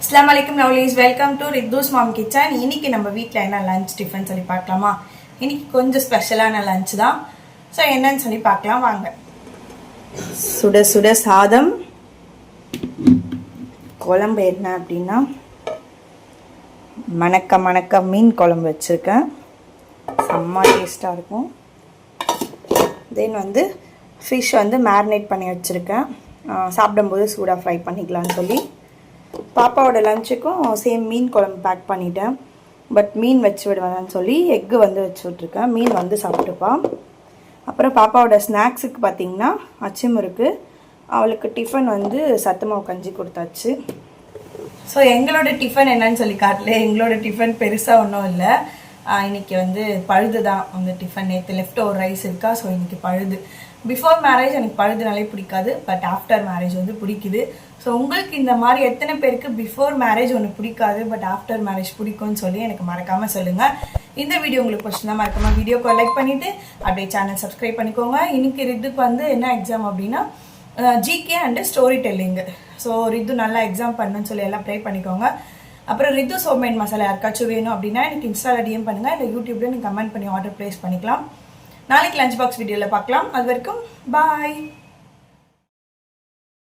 Assalamualaikum lovelies, welcome to Riddu's Mom Kitchen. இன்னைக்கு நம்ம வீட்ல என்ன லஞ்ச் டிஃபன் சொல்லி பார்க்கலாமா? இன்னைக்கு கொஞ்சம் ஸ்பெஷலான லஞ்ச் தான். சோ என்னன்னு சொல்லி பார்க்கலாம் வாங்க. சுட சுட சாதம். குழம்பு என்ன அப்படினா மணக்க மீன் குழம்பு வச்சிருக்கேன். செம்ம டேஸ்டா இருக்கும். தென் வந்து ஃபிஷ் வந்து மேரினேட் பண்ணி வச்சிருக்கேன். சாப்பிடும்போது சூடா ஃப்ரை பண்ணிக்கலாம்னு சொல்லி பாப்பாவோட லஞ்சுக்கும் சேம் மீன் குழம்பு பேக் பண்ணிட்டேன். பட் மீன் வச்சு விடுவேன்னு சொல்லி எக்கு வந்து வச்சு விட்ருக்கேன். மீன் வந்து சாப்பிட்டுப்பான். அப்புறம் பாப்பாவோட ஸ்நாக்ஸுக்கு பார்த்திங்கன்னா அச்சும் இருக்குது. அவளுக்கு டிஃபன் வந்து சத்துமாவு கஞ்சி கொடுத்தாச்சு. ஸோ எங்களோட டிஃபன் என்னன்னு சொல்லி காட்டல. எங்களோட டிஃபன் பெருசாக ஒன்றும் இல்லை. இன்றைக்கி வந்து பழுது தான் அந்த டிஃபன். நேற்று லெஃப்ட் ஓவர் ரைஸ் இருக்கா. ஸோ இன்றைக்கி பழுது. பிஃபோர் மேரேஜ் எனக்கு பழுதுனாலே பிடிக்காது. பட் ஆஃப்டர் மேரேஜ் வந்து பிடிக்குது. ஸோ உங்களுக்கு இந்த மாதிரி எத்தனை பேருக்கு பிஃபோர் மேரேஜ் ஒன்று பிடிக்காது பட் ஆஃப்டர் மேரேஜ் பிடிக்கும்னு சொல்லி எனக்கு மறக்காமல் சொல்லுங்கள். இந்த வீடியோ உங்களுக்கு பிடிச்சிருந்தா மறக்காமல் வீடியோக்கு லைக் பண்ணிவிட்டு அப்படியே சேனல் சப்ஸ்கிரைப் பண்ணிக்கோங்க. இன்னைக்கு ரித்துக்கு வந்து என்ன எக்ஸாம் அப்படின்னா ஜிகே அண்டு ஸ்டோரி டெல்லிங்கு. ஸோ ரித்து நல்லா எக்ஸாம் பண்ணுன்னு சொல்லி எல்லாம் ப்ரே பண்ணிக்கோங்க. அப்புறம் ரித்து ஹோம்மேட் மசாலா யாருக்காச்சும் வேணும் அப்படின்னா எனக்கு இன்ஸ்டாவில் டிஎம் பண்ணுங்கள். இல்லை யூடியூப்ல நீங்கள் கமெண்ட் பண்ணி ஆர்டர் ப்ளேஸ் பண்ணிக்கலாம். நாளைக்கு லஞ்ச் பாக்ஸ் வீடியோவில் பார்க்கலாம். அது வரைக்கும் பாய்.